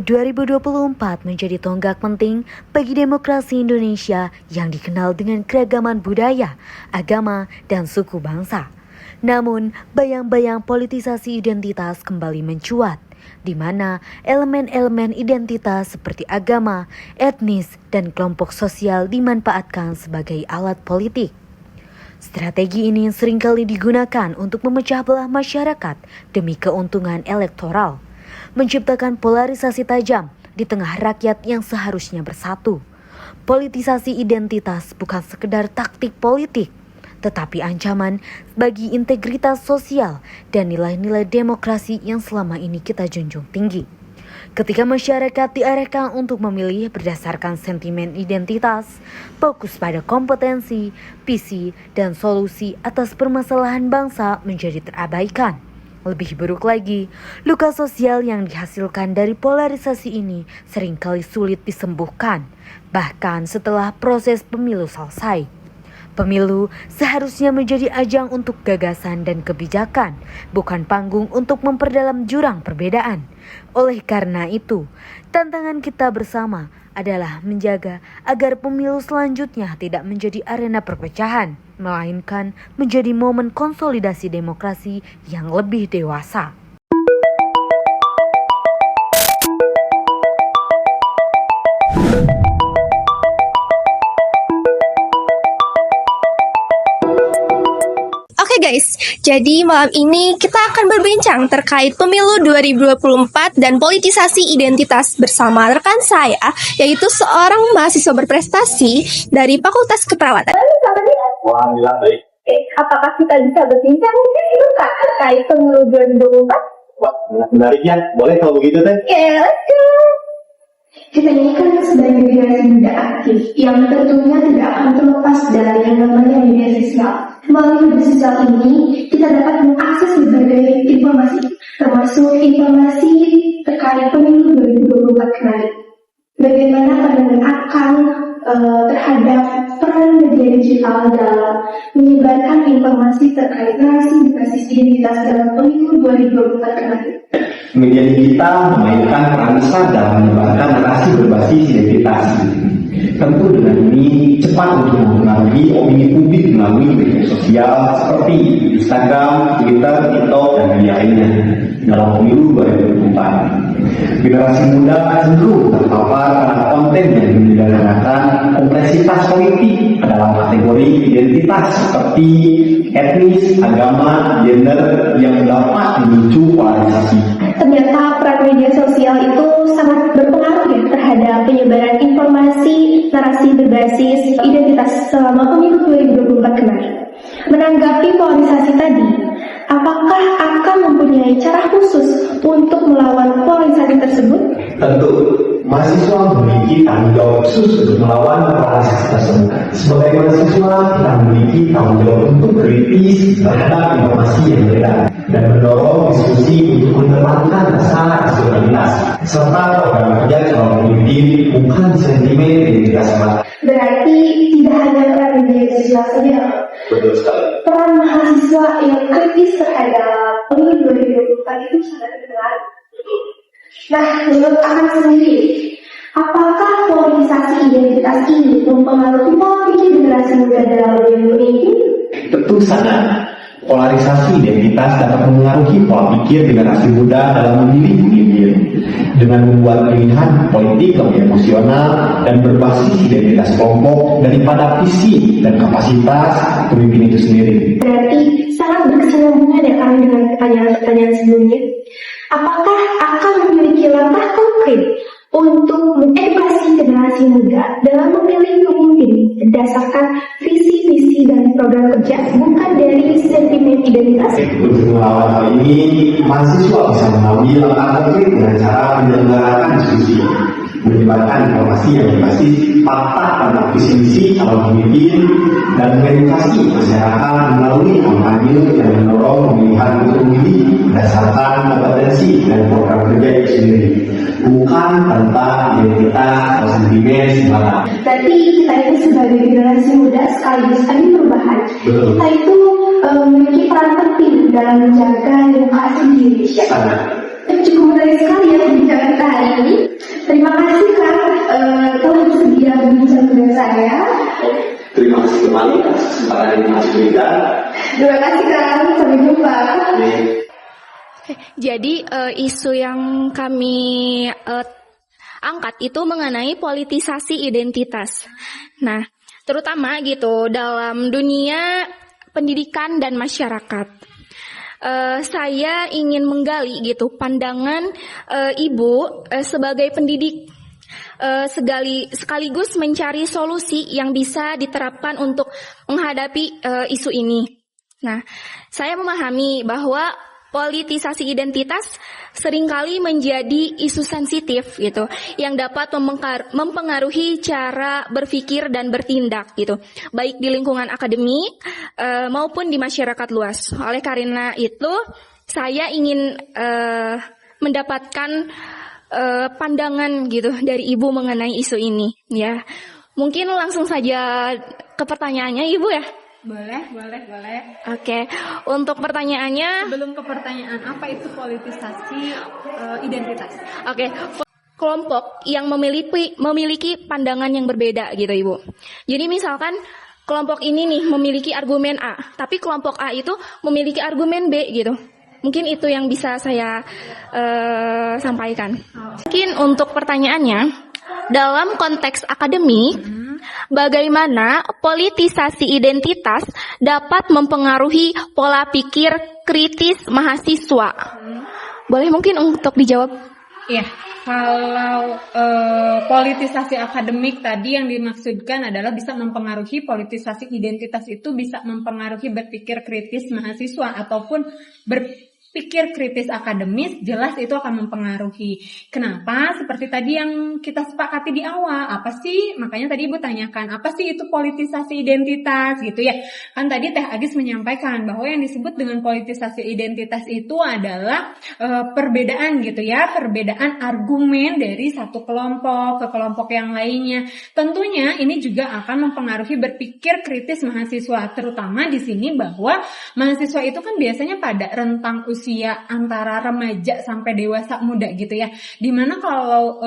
2024 menjadi tonggak penting bagi demokrasi Indonesia yang dikenal dengan keragaman budaya, agama, dan suku bangsa. Namun, bayang-bayang politisasi identitas kembali mencuat, di mana elemen-elemen identitas seperti agama, etnis, dan kelompok sosial dimanfaatkan sebagai alat politik. Strategi ini seringkali digunakan untuk memecah belah masyarakat demi keuntungan elektoral, menciptakan polarisasi tajam di tengah rakyat yang seharusnya bersatu. Politisasi identitas bukan sekedar taktik politik, tetapi ancaman bagi integritas sosial dan nilai-nilai demokrasi yang selama ini kita junjung tinggi. Ketika masyarakat diarahkan untuk memilih berdasarkan sentimen identitas, fokus pada kompetensi, visi, dan solusi atas permasalahan bangsa menjadi terabaikan. Lebih buruk lagi, luka sosial yang dihasilkan dari polarisasi ini seringkali sulit disembuhkan, bahkan setelah proses pemilu selesai. Pemilu seharusnya menjadi ajang untuk gagasan dan kebijakan, bukan panggung untuk memperdalam jurang perbedaan. Oleh karena itu, tantangan kita bersama adalah menjaga agar pemilu selanjutnya tidak menjadi arena perpecahan, melainkan menjadi momen konsolidasi demokrasi yang lebih dewasa. Oke guys, jadi malam ini kita akan berbincang terkait pemilu 2024 dan politisasi identitas bersama rekan saya, yaitu seorang mahasiswa berprestasi dari Fakultas Keperawatan. Alhamdulillah baik. Apakah kita bisa berbincang itu Kak terkait pemilu 2024? Wah, menarik ya. Boleh kalau begitu teh? Ya, let's go. Kita ini kan sebagai generasi muda aktif yang tentunya tidak akan terlepas dari yang namanya media sosial. Melalui media sosial ini, kita dapat mengakses berbagai informasi, termasuk informasi terkait pemilu 2024 kemarin. Bagaimana pandangan akan terhadap peran media digital dalam menyebarkan informasi terkait narasi berbasis identitas dalam pemilu 2024 kemarin. Media digital memainkan peran besar dalam menyebarkan narasi berbasis identitas. Tentu dengan ini cepat untuk mempengaruhi opini publik melalui media sosial seperti Instagram, Twitter, TikTok, dan media lainnya dalam pemilu 2024. Generasi muda cenderung terpapar pada konten yang menyederhanakan kompleksitas politik dalam kategori identitas seperti etnis, agama, gender yang dapat memicu polarisasi. Ternyata peran media sosial itu sangat berpengaruh ya terhadap penyebaran informasi narasi berbasis identitas selama pemilu 2024 kemarin. Menanggapi polarisasi tadi, apakah akan mempunyai cara khusus untuk melawan polarisasi tersebut? Tentu, mahasiswa memiliki tanggung jawab khusus untuk melawan polarisasi tersebut. Sebagai mahasiswa, kita memiliki tanggung jawab untuk kritis terhadap informasi yang beredar dan mendorong diskusi untuk menempatkan rasa rasionalitas serta program kerja calon pemimpin bukan sentimen identitas semata. Berarti tidak hanya peran media sosial saja. Betul sekali. Peran mahasiswa yang kritis terhadap pemilu 2024 itu sangat berpengaruh. Nah, menurut Akan sendiri, apakah polarisasi identitas ini mempengaruhi pola pikir generasi muda dalam memilih pemimpin? Tentu saja. Polarisasi identitas dapat mengaruhi pola pikir generasi muda dalam memilih pemimpin dengan membuat pilihan politik lebih emosional dan berbasis identitas kelompok daripada visi dan kapasitas pemimpin itu sendiri. Berarti sangat berkesinambungan ya kami dengan pertanyaan sebelumnya. Apakah akan memiliki langkah konkret untuk mengedukasi generasi muda dalam memilih pemimpin berdasarkan visi-misi dan program kerja, bukan dari sentimen identitas? Untuk melawan hal ini, mahasiswa bisa mengambil langkah konkret dengan cara menyelenggarakan diskusi, menyebarkan informasi yang berbasis fakta tentang visi misi calon pemimpin, dan mengedukasi masyarakat melalui kampanye yang mendorong pemilihan untuk memilih berdasarkan kompetensi dan program kerja itu sendiri, bukan tentang identitas atau sentimen semata. Berarti kita ini sebagai generasi muda sekaligus agen perubahan. Betul. Kita itu memiliki peran penting dalam menjaga demokrasi di Indonesia. Sangat. Cukup menarik sekali ya perbincangan kita hari ini. Terima kasih Kang telah bersedia berbincang dengan saya. Terima kasih kembali atas kesempatan yang diberikan. Terima kasih Kang, sampai jumpa. Jadi isu yang kami angkat itu mengenai politisasi identitas. Nah, terutama gitu dalam dunia pendidikan dan masyarakat. Saya ingin menggali gitu pandangan ibu sebagai pendidik sekaligus mencari solusi yang bisa diterapkan untuk menghadapi isu ini. Nah, saya memahami bahwa politisasi identitas seringkali menjadi isu sensitif gitu yang dapat mempengaruhi cara berpikir dan bertindak gitu baik di lingkungan akademik maupun di masyarakat luas. Oleh karena itu saya ingin mendapatkan pandangan gitu dari Ibu mengenai isu ini ya. Mungkin langsung saja ke pertanyaannya Ibu ya. Boleh. Oke, untuk pertanyaannya Sebelum ke pertanyaan, apa itu politisasi identitas? Oke, kelompok yang memiliki pandangan yang berbeda gitu Ibu. Jadi misalkan kelompok ini nih memiliki argumen A, tapi kelompok A itu memiliki argumen B gitu. Mungkin itu yang bisa saya sampaikan. Mungkin untuk pertanyaannya, dalam konteks akademik, bagaimana politisasi identitas dapat mempengaruhi pola pikir kritis mahasiswa? Boleh mungkin untuk dijawab? Iya, kalau politisasi akademik tadi yang dimaksudkan adalah bisa mempengaruhi politisasi identitas itu bisa mempengaruhi berpikir kritis mahasiswa ataupun berpikir kritis akademis, jelas itu akan mempengaruhi. Kenapa? Seperti tadi yang kita sepakati di awal, apa sih? Makanya tadi Ibu tanyakan, apa sih itu politisasi identitas gitu ya? Kan tadi Teh Agis menyampaikan bahwa yang disebut dengan politisasi identitas itu adalah perbedaan gitu ya, perbedaan argumen dari satu kelompok ke kelompok yang lainnya. Tentunya ini juga akan mempengaruhi berpikir kritis mahasiswa, terutama di sini bahwa mahasiswa itu kan biasanya pada rentang usia antara remaja sampai dewasa muda gitu ya. Dimana kalau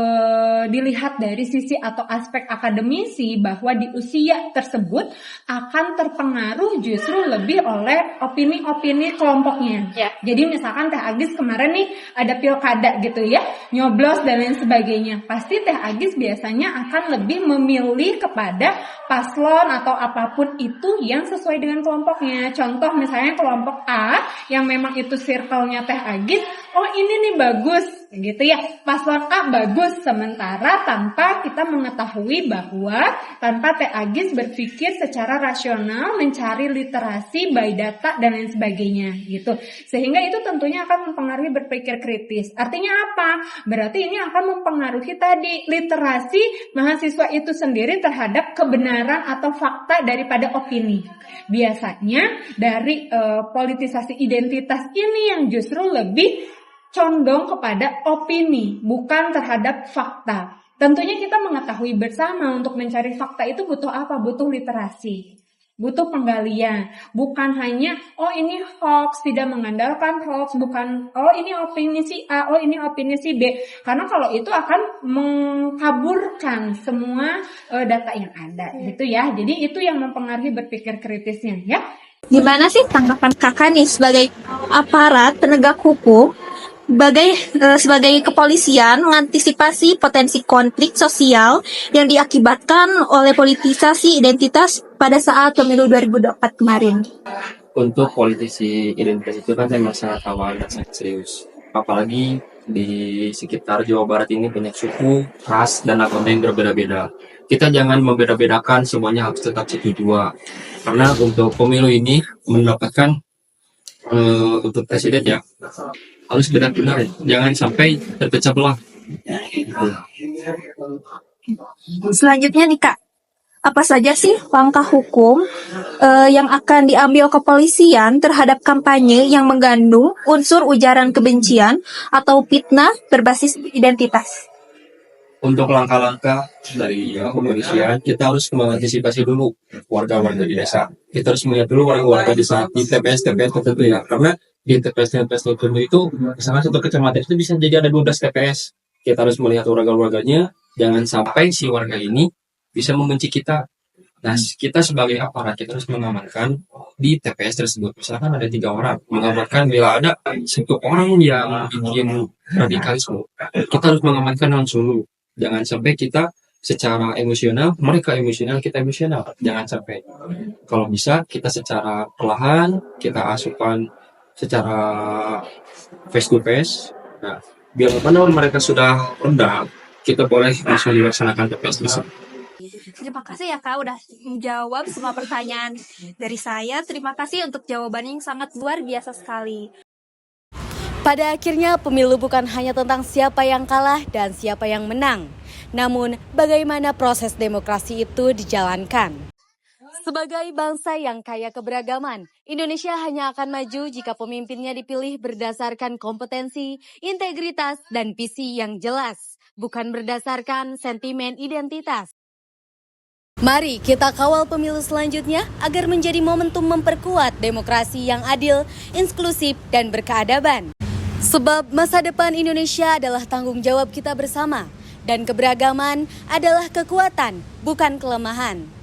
dilihat dari sisi atau aspek akademisi bahwa di usia tersebut akan terpengaruh justru lebih oleh opini-opini kelompoknya. Ya. Jadi misalkan Teh Agis kemarin nih ada pilkada gitu ya, nyoblos dan lain sebagainya. Pasti Teh Agis biasanya akan lebih memilih kepada paslon atau apapun itu yang sesuai dengan kelompoknya. Contoh misalnya kelompok A yang memang itu circle-nya Teh Agis, oh ini nih bagus gitu ya, paslon A bagus, sementara tanpa kita mengetahui bahwa tanpa Teh Agis berpikir secara rasional, mencari literasi by data dan lain sebagainya gitu, sehingga itu tentunya akan mempengaruhi berpikir kritis. Artinya apa? Berarti ini akan mempengaruhi tadi literasi mahasiswa itu sendiri terhadap kebenaran atau fakta daripada opini. Biasanya dari politisasi identitas ini yang justru lebih condong kepada opini, bukan terhadap fakta. Tentunya kita mengetahui bersama untuk mencari fakta itu butuh apa? Butuh literasi, butuh penggalian. Bukan hanya, oh ini hoax, tidak mengandalkan hoax, bukan, oh ini opini si A, oh ini opini si B. Karena kalau itu akan mengkaburkan semua data yang ada, gitu ya. Jadi itu yang mempengaruhi berpikir kritisnya, ya. Gimana sih tanggapan kakak nih sebagai aparat penegak hukum, sebagai kepolisian mengantisipasi potensi konflik sosial yang diakibatkan oleh politisasi identitas pada saat pemilu 2024 kemarin? Untuk politisi identitas itu kan tema sangat awal dan sangat serius. Apalagi di sekitar Jawa Barat ini banyak suku, ras, dan agama yang berbeda-beda. Kita jangan membeda-bedakan, semuanya harus tetap satu dua. Karena untuk pemilu ini mendapatkan untuk presiden ya harus benar-benar, jangan sampai terpecah belah. Selanjutnya nih Kak, apa saja sih langkah hukum yang akan diambil kepolisian terhadap kampanye yang mengandung unsur ujaran kebencian atau fitnah berbasis identitas? Untuk langkah-langkah dari kepolisian, kita harus mengantisipasi dulu warga-warga di desa. Kita harus melihat dulu warga-warga desa di TPS tertentu ya, karena di TPS tertentu itu, misalkan satu kecamatan itu bisa jadi ada 12 TPS. Kita harus melihat warga-warganya, jangan sampai si warga ini bisa membenci kita. Nah, kita sebagai aparat, kita harus mengamankan di TPS tersebut. Misalkan ada 3 orang, mengamankan bila ada 1 orang yang bikin radikalisme. Kita harus mengamankan langsung dulu. Jangan sampai kita secara emosional, mereka emosional, kita emosional. Jangan sampai. Kalau bisa, kita secara perlahan, kita asupan secara face to face. Nah, biar mana mereka sudah rendah, kita boleh langsung dilaksanakan TPS tersebut. Terima kasih ya Kak udah menjawab semua pertanyaan dari saya. Terima kasih untuk jawabannya yang sangat luar biasa sekali. Pada akhirnya, pemilu bukan hanya tentang siapa yang kalah dan siapa yang menang, namun bagaimana proses demokrasi itu dijalankan. Sebagai bangsa yang kaya keberagaman, Indonesia hanya akan maju jika pemimpinnya dipilih berdasarkan kompetensi, integritas, dan visi yang jelas, bukan berdasarkan sentimen identitas. Mari kita kawal pemilu selanjutnya agar menjadi momentum memperkuat demokrasi yang adil, inklusif, dan berkeadaban. Sebab masa depan Indonesia adalah tanggung jawab kita bersama, dan keberagaman adalah kekuatan, bukan kelemahan.